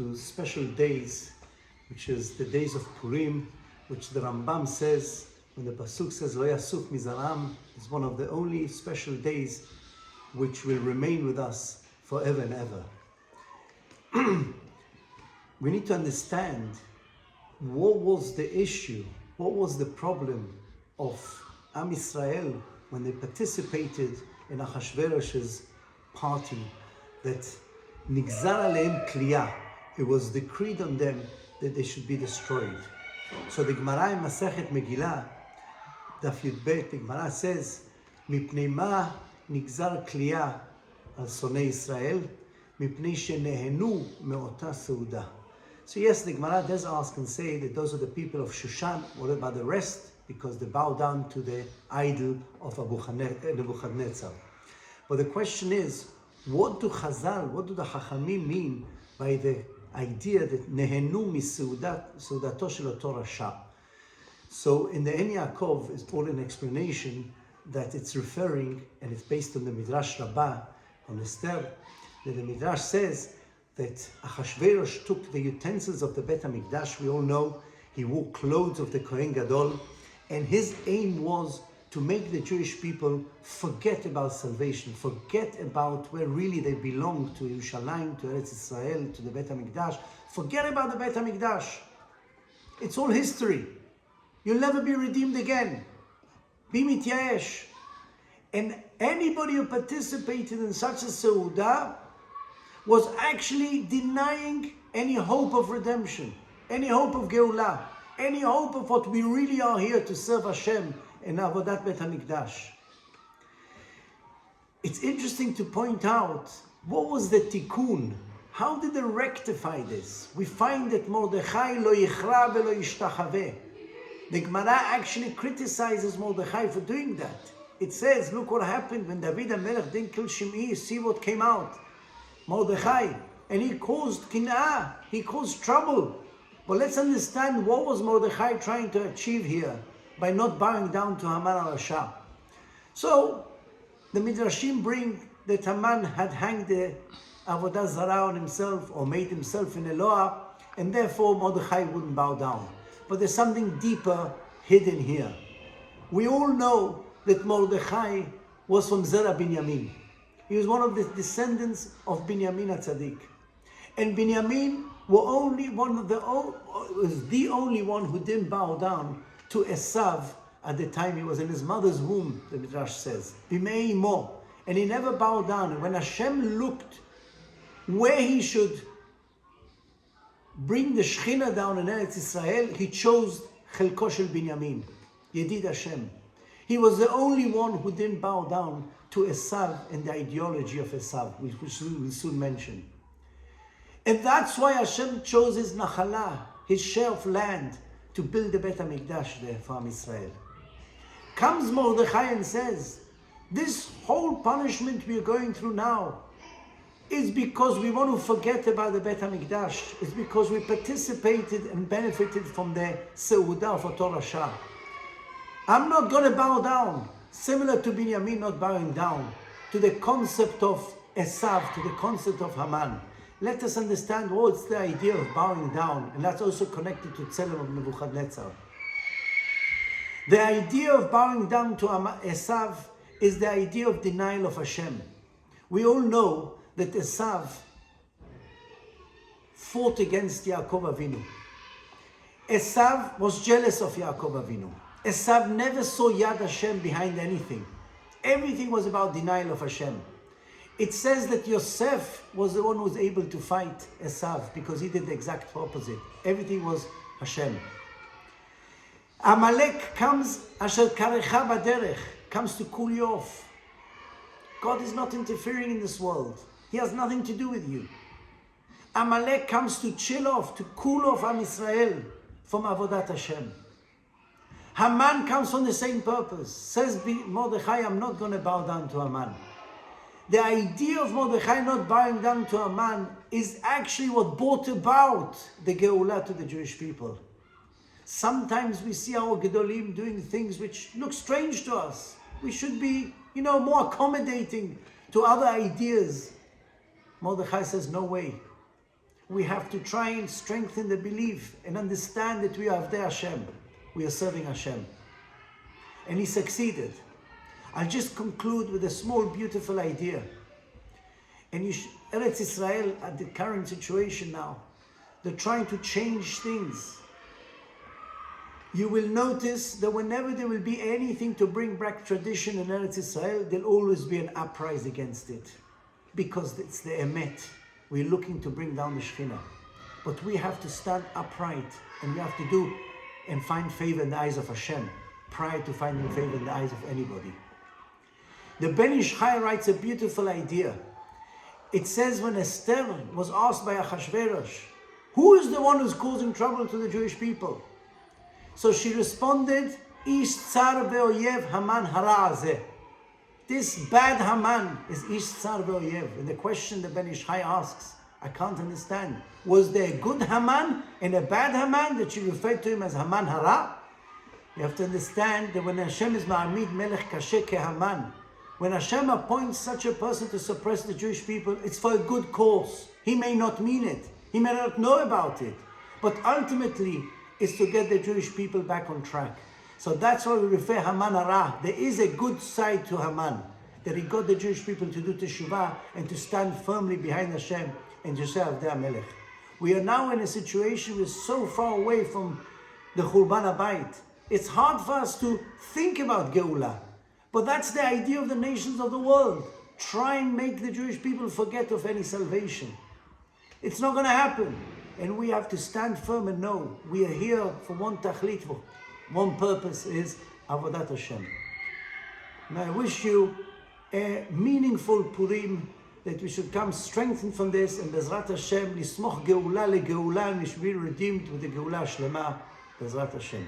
to special days, which is the days of Purim, which the Rambam says, when the Pasuk says, Lo Yasuf Mizaram, is one of the only special days which will remain with us forever and ever. We need to understand what was the issue, what was the problem of Am Yisrael when they participated in Achashverosh's party, that Nigzar Aleim Kliyah, it was decreed on them that they should be destroyed. So the Gemara in Masechet Megillah, Daf Yud Bet, the Gemara says, Mipnei ma nigzar kliyah al sonei Israel, mipnei shenehenu me'ota seuda. So yes, the Gemara does ask and say that those are the people of Shushan. What about the rest? Because they bow down to the idol of Nebuchadnezzar. But the question is, what do Chazal, what do the Chachamim mean by the idea that nehenu miseudato shel oto rasha? So in the En Yaakov is brought an explanation that it's referring, and it's based on the Midrash Rabbah on Esther, that the Midrash says that Achashverosh took the utensils of the Bet HaMikdash. We all know he wore clothes of the Kohen Gadol, and his aim was to make the Jewish people forget about salvation, forget about where really they belong, to Yerushalayim, to Eretz Israel, to the Bet HaMikdash. Forget about the Bet HaMikdash. It's all history. You'll never be redeemed again. Be mityayesh. And anybody who participated in such a seudah was actually denying any hope of redemption, any hope of Geulah, any hope of what we really are here to serve Hashem in Avodat Bet HaMikdash. It's interesting to point out, what was the tikkun? How did they rectify this? We find that Mordechai lo yichra velo yishtachaveh. The Gemara actually criticizes Mordechai for doing that. It says, look what happened when David HaMelech didn't kill Shimei. See what came out. Mordechai. And he caused kin'ah. He caused trouble. But let's understand, what was Mordechai trying to achieve here by not bowing down to Haman al-Rasha? So, the Midrashim bring that Haman had hanged the Avodah Zarah on himself, or made himself an Eloah, and therefore Mordechai wouldn't bow down. But there's something deeper hidden here. We all know that Mordechai was from Zerah Binyamin. He was one of the descendants of Binyamin HaTzadik. And Binyamin was the only one who didn't bow down to Esav at the time he was in his mother's womb, the Midrash says. Bimei imo. And he never bowed down. And when Hashem looked where he should bring the Shechina down in Eretz Israel, he chose Chelko shel Binyamin, Yedid Hashem. He was the only one who didn't bow down to Esav and the ideology of Esav, which we'll soon mention. And that's why Hashem chose his Nachalah, his share of land, to build the Bet HaMikdash there for Am Yisrael. Comes Mordechai and says, this whole punishment we are going through now is because we want to forget about the Bet HaMikdash. It's because we participated and benefited from the Seudah of Oto Rasha. I'm not going to bow down, similar to Binyamin not bowing down, to the concept of Esav, to the concept of Haman. Let us understand what's the idea of bowing down, and that's also connected to Tzelem of Nebuchadnezzar. The idea of bowing down to Esav is the idea of denial of Hashem. We all know that Esav fought against Yaakov Avinu. Esav was jealous of Yaakov Avinu. Esav never saw Yad Hashem behind anything. Everything was about denial of Hashem. It says that Yosef was the one who was able to fight Esav because he did the exact opposite. Everything was Hashem. Amalek comes, Asher karecha baderech, comes to cool you off. God is not interfering in this world. He has nothing to do with you. Amalek comes to chill off, to cool off Am Yisrael from Avodat Hashem. Haman comes from the same purpose. Says Mordechai, I'm not going to bow down to Haman. The idea of Mordechai not bowing down to Haman is actually what brought about the Geulah to the Jewish people. Sometimes we see our Gedolim doing things which look strange to us. We should be, more accommodating to other ideas. Mordechai says, no way. we have to try and strengthen the belief and understand that we are Avdei Hashem. We are serving Hashem. And he succeeded. I'll just conclude with a small, beautiful idea. And Eretz Israel, at the current situation now, they're trying to change things. You will notice that whenever there will be anything to bring back tradition in Eretz Israel, there'll always be an uprising against it. Because it's the emet. We're looking to bring down the Shekhinah. But we have to stand upright, and we have to do and find favor in the eyes of Hashem, prior to finding favor in the eyes of anybody. The Ben Ish Chai writes a beautiful idea. It says when Esther was asked by Achashverosh, who is the one who's causing trouble to the Jewish people? So she responded, Ish tsar ve'oyev Haman hara hazeh. This bad Haman is Ish tsar ve'oyev. And the question that Ben Ish Chai asks, I can't understand. Was there a good Haman and a bad Haman that she referred to him as Haman hara? You have to understand that when Hashem is ma'amid melech kasher ke Haman, when Hashem appoints such a person to suppress the Jewish people, it's for a good cause. He may not mean it. He may not know about it. But ultimately, it's to get the Jewish people back on track. So that's why we refer Haman hara. There is a good side to Haman, that he got the Jewish people to do teshuvah and to stand firmly behind Hashem and to say Avdei HaMelech. We are now in a situation we're so far away from the Churban HaBayit. It's hard for us to think about Geulah. But that's the idea of the nations of the world. Try and make the Jewish people forget of any salvation. It's not going to happen. And we have to stand firm and know we are here for one tachlit, one purpose is Avodat Hashem. And I wish you a meaningful Purim, that we should come strengthened from this, and Bezrat Hashem, nismoch Geulah le Geulah, and we should be redeemed with the Geulah Shlema, Bezrat Hashem.